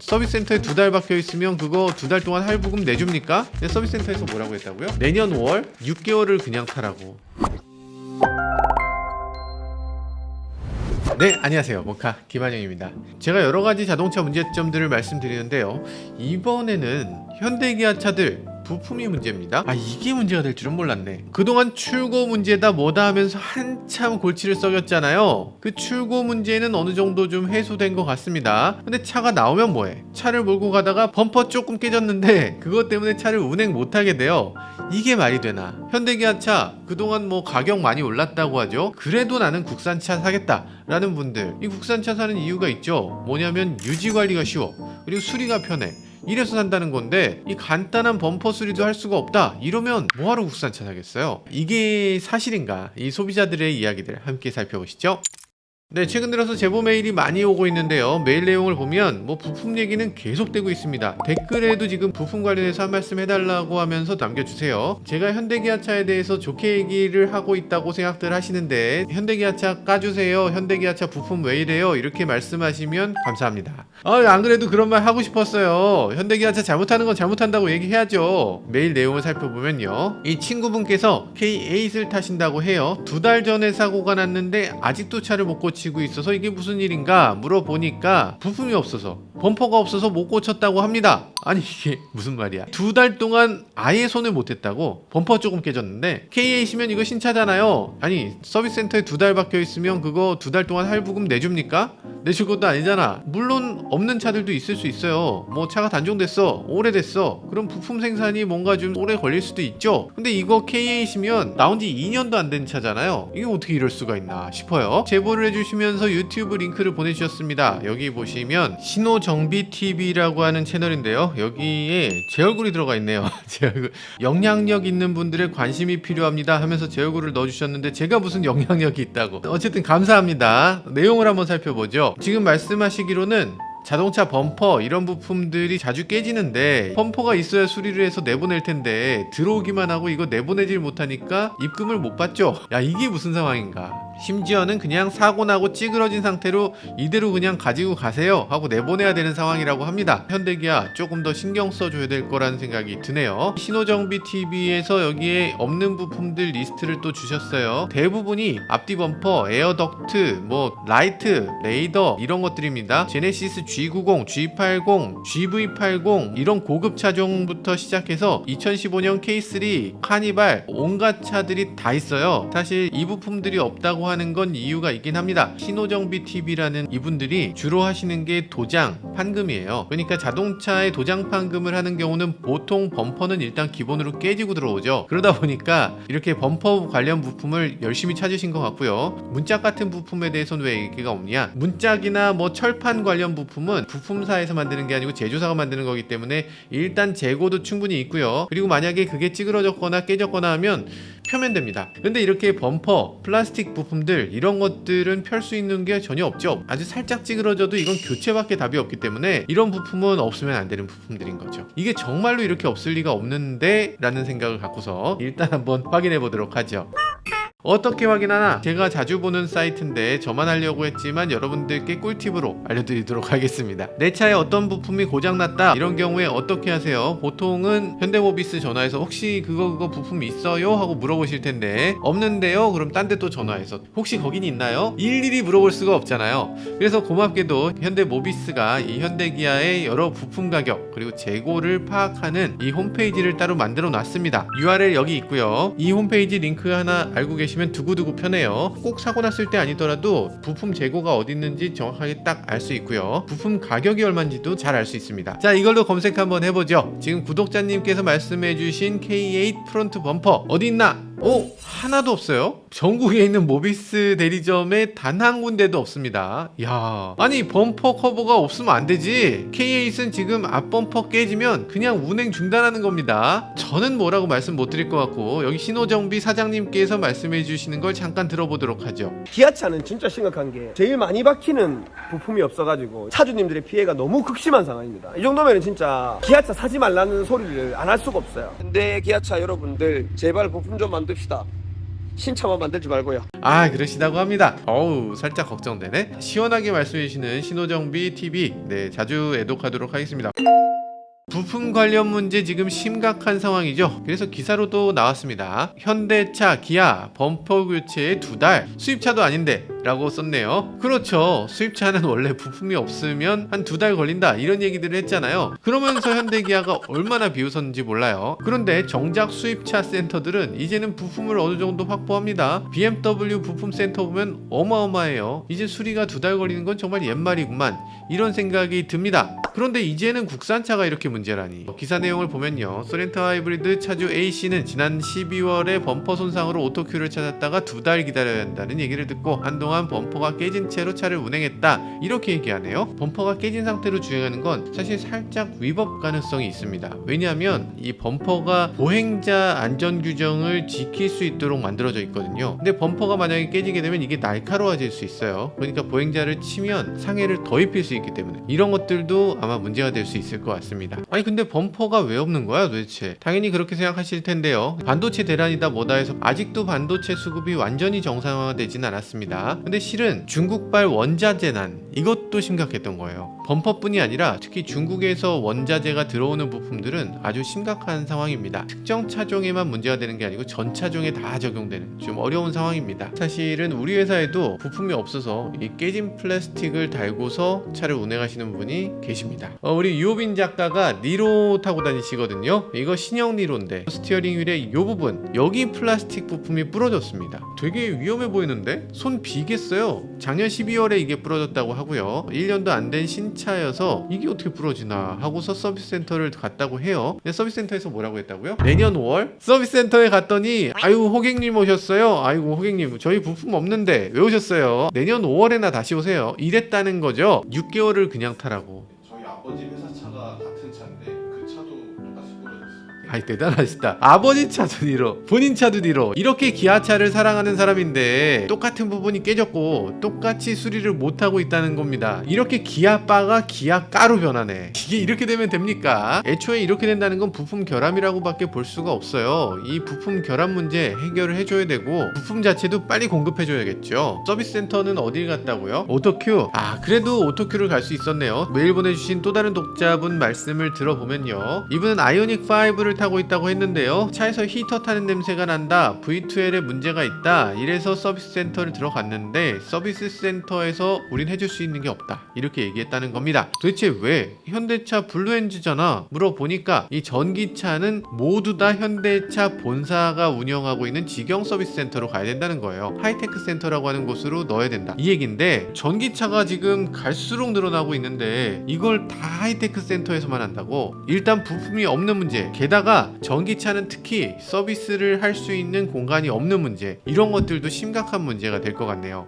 서비스 센터에 2달 박혀 있으면 그거 2달 동안 할부금 내줍니까? 서비스 센터에서 뭐라고 했다고요? 내년 5월 6개월을 그냥 타라고. 네, 안녕하세요. 모카 김한영입니다. 제가 여러가지 자동차 문제점들을 말씀드리는데요, 이번에는 현대기아차들 부품이 문제입니다. 이게 문제가 될 줄은 몰랐네. 그동안 출고 문제다 뭐다 하면서 한참 골치를 썩였잖아요. 그 출고 문제는 어느 정도 좀 해소된 것 같습니다. 근데 차가 나오면 뭐해? 차를 몰고 가다가 범퍼 조금 깨졌는데 그것 때문에 차를 운행 못하게 돼요. 이게 말이 되나? 현대기아차 그동안 뭐 가격 많이 올랐다고 하죠. 그래도 나는 국산차 사겠다 라는 분들, 이 국산차 사는 이유가 있죠. 뭐냐면 유지관리가 쉬워, 그리고 수리가 편해. 이래서 산다는 건데, 이 간단한 범퍼 수리도 할 수가 없다 이러면 뭐하러 국산차 사겠어요? 이게 사실인가? 이 소비자들의 이야기들 함께 살펴보시죠. 네, 최근 들어서 제보 메일이 많이 오고 있는데요, 메일 내용을 보면 뭐 부품 얘기는 계속되고 있습니다. 댓글에도 지금 부품 관련해서 한 말씀 해달라고 하면서 남겨주세요. 제가 현대기아차에 대해서 좋게 얘기를 하고 있다고 생각들 하시는데, 현대기아차 까주세요, 현대기아차 부품 왜 이래요, 이렇게 말씀하시면 감사합니다. 안 그래도 그런 말 하고 싶었어요. 현대기아차 잘못하는 건 잘못한다고 얘기해야죠. 메일 내용을 살펴보면요, 이 친구분께서 K8을 타신다고 해요. 2달 전에 사고가 났는데 아직도 차를 못 고치고 있어서 이게 무슨 일인가 물어보니까 부품이 없어서, 범퍼가 없어서 못 고쳤다고 합니다. 아니 이게 무슨 말이야? 2달 동안 아예 손을 못 댔다고? 범퍼 조금 깨졌는데 K8이면 이거 신차잖아요. 아니 서비스 센터에 2달 박혀 있으면 그거 2달 동안 할부금 내줍니까? 내줄 것도 아니잖아. 물론 없는 차들도 있을 수 있어요. 뭐 차가 단종됐어, 오래됐어, 그럼 부품 생산이 뭔가 좀 오래 걸릴 수도 있죠. 근데 이거 K8이면 나온 지 2년도 안 된 차잖아요. 이게 어떻게 이럴 수가 있나 싶어요. 제보를 해주시면서 유튜브 링크를 보내주셨습니다. 여기 보시면 신호정비TV라고 하는 채널인데요, 여기에 제 얼굴이 들어가 있네요. 제 얼굴. 영향력 있는 분들의 관심이 필요합니다 하면서 제 얼굴을 넣어주셨는데, 제가 무슨 영향력이 있다고. 어쨌든 감사합니다. 내용을 한번 살펴보죠. 지금 말씀하시기로는 자동차 범퍼 이런 부품들이 자주 깨지는데 범퍼가 있어야 수리를 해서 내보낼 텐데 들어오기만 하고 이거 내보내질 못하니까 입금을 못 받죠. 야, 이게 무슨 상황인가. 심지어는 그냥 사고 나고 찌그러진 상태로 이대로 그냥 가지고 가세요 하고 내보내야 되는 상황이라고 합니다. 현대기아 조금 더 신경 써줘야 될 거라는 생각이 드네요. 신호정비TV에서 여기에 없는 부품들 리스트를 또 주셨어요. 대부분이 앞뒤 범퍼, 에어덕트, 뭐 라이트, 레이더 이런 것들입니다. 제네시스 G90, G80, GV80 이런 고급 차종부터 시작해서 2015년 K3, 카니발 온갖 차들이 다 있어요. 사실 이 부품들이 없다고 하는 건 이유가 있긴 합니다. 신호정비TV라는 이분들이 주로 하시는 게 도장, 판금이에요. 그러니까 자동차에 도장 판금을 하는 경우는 보통 범퍼는 일단 기본으로 깨지고 들어오죠. 그러다 보니까 이렇게 범퍼 관련 부품을 열심히 찾으신 것 같고요. 문짝 같은 부품에 대해서는 왜 얘기가 없냐? 문짝이나 뭐 철판 관련 부품은 부품사에서 만드는 게 아니고 제조사가 만드는 거기 때문에 일단 재고도 충분히 있고요. 그리고 만약에 그게 찌그러졌거나 깨졌거나 하면 펴면 됩니다. 근데 이렇게 범퍼, 플라스틱 부품들 이런 것들은 펼 수 있는 게 전혀 없죠. 아주 살짝 찌그러져도 이건 교체밖에 답이 없기 때문에 이런 부품은 없으면 안 되는 부품들인 거죠. 이게 정말로 이렇게 없을 리가 없는데 라는 생각을 갖고서 일단 한번 확인해 보도록 하죠. 어떻게 확인하나? 제가 자주 보는 사이트인데 저만 하려고 했지만 여러분들께 꿀팁으로 알려드리도록 하겠습니다. 내 차에 어떤 부품이 고장났다 이런 경우에 어떻게 하세요? 보통은 현대모비스 전화해서 혹시 그거 부품 있어요? 하고 물어보실 텐데 없는데요? 그럼 딴 데 또 전화해서 혹시 거긴 있나요? 일일이 물어볼 수가 없잖아요. 그래서 고맙게도 현대모비스가 이 현대기아의 여러 부품 가격 그리고 재고를 파악하는 이 홈페이지를 따로 만들어 놨습니다. URL 여기 있고요. 이 홈페이지 링크 하나 알고 계시면 두고두고 편해요. 꼭 사고 났을 때 아니더라도 부품 재고가 어디 있는지 정확하게 딱 알 수 있고요. 부품 가격이 얼마인지도 잘 알 수 있습니다. 자, 이걸로 검색 한번 해보죠. 지금 구독자님께서 말씀해주신 K8 프론트 범퍼 어디 있나? 하나도 없어요. 전국에 있는 모비스 대리점에 단 한 군데도 없습니다. 야, 아니 범퍼 커버가 없으면 안 되지. K8은 지금 앞범퍼 깨지면 그냥 운행 중단하는 겁니다. 저는 뭐라고 말씀 못 드릴 것 같고, 여기 신호정비 사장님께서 말씀해 주시는 걸 잠깐 들어보도록 하죠. 기아차는 진짜 심각한 게 제일 많이 박히는 부품이 없어가지고 차주님들의 피해가 너무 극심한 상황입니다. 이 정도면 진짜 기아차 사지 말라는 소리를 안 할 수가 없어요. 근데 기아차 여러분들 제발 부품 좀 만듭시다. 신차만 만들지 말고요. 아, 그러시다고 합니다. 어우, 살짝 걱정되네. 시원하게 말씀해 주시는 신호정비 TV, 네, 자주 애독하도록 하겠습니다. 부품 관련 문제 지금 심각한 상황이죠. 그래서 기사로도 나왔습니다. 현대차, 기아 범퍼 교체에 2달, 수입차도 아닌데 라고 썼네요. 그렇죠. 수입차는 원래 부품이 없으면 한 2달 걸린다 이런 얘기들을 했잖아요. 그러면서 현대기아가 얼마나 비웃었는지 몰라요. 그런데 정작 수입차 센터들은 이제는 부품을 어느 정도 확보합니다. BMW 부품 센터 보면 어마어마해요. 이제 수리가 2달 걸리는 건 정말 옛말이구만 이런 생각이 듭니다. 그런데 이제는 국산차가 이렇게 문제라니. 기사 내용을 보면요, 소렌토 하이브리드 차주 A씨는 지난 12월에 범퍼 손상으로 오토큐를 찾았다가 2달 기다려야 한다는 얘기를 듣고 한동안 범퍼가 깨진 채로 차를 운행했다 이렇게 얘기하네요. 범퍼가 깨진 상태로 주행하는 건 사실 살짝 위법 가능성이 있습니다. 왜냐하면 이 범퍼가 보행자 안전 규정을 지킬 수 있도록 만들어져 있거든요. 근데 범퍼가 만약에 깨지게 되면 이게 날카로워질 수 있어요. 그러니까 보행자를 치면 상해를 더 입힐 수 있기 때문에 이런 것들도 아마 문제가 될 수 있을 것 같습니다. 아니 근데 범퍼가 왜 없는 거야 도대체? 당연히 그렇게 생각하실 텐데요. 반도체 대란이다 뭐다 해서 아직도 반도체 수급이 완전히 정상화되진 않았습니다. 근데 실은 중국발 원자재 난 이것도 심각했던 거예요. 범퍼뿐이 아니라 특히 중국에서 원자재가 들어오는 부품들은 아주 심각한 상황입니다. 특정 차종에만 문제가 되는 게 아니고 전 차종에 다 적용되는 좀 어려운 상황입니다. 사실은 우리 회사에도 부품이 없어서 이 깨진 플라스틱을 달고서 차를 운행하시는 분이 계십니다. 우리 유호빈 작가가 니로 타고 다니시거든요. 이거 신형 니로인데 스티어링 휠의 이 부분 여기 플라스틱 부품이 부러졌습니다. 되게 위험해 보이는데 손 비겠어요. 작년 12월에 이게 부러졌다고 하고요. 1년도 안 된 신차여서 이게 어떻게 부러지나 하고서 서비스 센터를 갔다고 해요. 근데 서비스 센터에서 뭐라고 했다고요? 내년 5월 서비스 센터에 갔더니 아유 호객님 오셨어요. 아이고 호객님 저희 부품 없는데 왜 오셨어요? 내년 5월에나 다시 오세요. 이랬다는 거죠. 6개월을 그냥 타라고. 저희 아버지 회사 차가 같은 차인데 그 차도 똑같이 부러졌어요. 아이 대단하시다. 아버지 차도 니로 본인 차도 니로 이렇게 기아차를 사랑하는 사람인데 똑같은 부분이 깨졌고 똑같이 수리를 못하고 있다는 겁니다. 이렇게 기아바가 기아까로 변하네. 이게 이렇게 되면 됩니까? 애초에 이렇게 된다는 건 부품 결함이라고 밖에 볼 수가 없어요. 이 부품 결함 문제 해결을 해줘야 되고 부품 자체도 빨리 공급해줘야겠죠. 서비스 센터는 어딜 갔다고요? 오토큐. 아 그래도 오토큐를 갈 수 있었네요. 메일 보내주신 또 다른 독자분 말씀을 들어보면요, 이분은 아이오닉 5를 타고 있다고 했는데요, 차에서 히터 타는 냄새가 난다, V2L에 문제가 있다, 이래서 서비스 센터를 들어갔는데 서비스 센터에서 우린 해줄 수 있는 게 없다 이렇게 얘기했다는 겁니다. 도대체 왜? 현대차 블루엔즈잖아. 물어보니까 이 전기차는 모두 다 현대차 본사가 운영하고 있는 직영 서비스 센터로 가야 된다는 거예요. 하이테크 센터라고 하는 곳으로 넣어야 된다 이 얘긴데, 전기차가 지금 갈수록 늘어나고 있는데 이걸 다 하이테크 센터에서만 한다고? 일단 부품이 없는 문제, 게다가 전기차는 특히 서비스를 할 수 있는 공간이 없는 문제, 이런 것들도 심각한 문제가 될 것 같네요.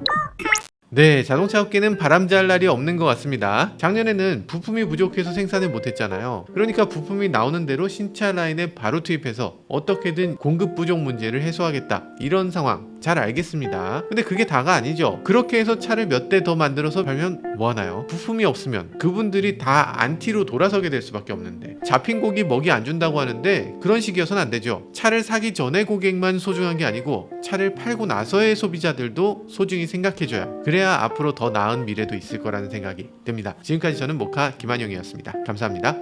네, 자동차 업계는 바람잘 날이 없는 것 같습니다. 작년에는 부품이 부족해서 생산을 못했잖아요. 그러니까 부품이 나오는 대로 신차 라인에 바로 투입해서 어떻게든 공급 부족 문제를 해소하겠다 이런 상황 잘 알겠습니다. 근데 그게 다가 아니죠. 그렇게 해서 차를 몇 대 더 만들어서 팔면 뭐하나요? 부품이 없으면 그분들이 다 안티로 돌아서게 될 수밖에 없는데, 잡힌 고기 먹이 안 준다고 하는데 그런 식이어서는 안 되죠. 차를 사기 전에 고객만 소중한 게 아니고 차를 팔고 나서의 소비자들도 소중히 생각해줘야, 그래야 앞으로 더 나은 미래도 있을 거라는 생각이 듭니다. 지금까지 저는 모카 김한용이었습니다. 감사합니다.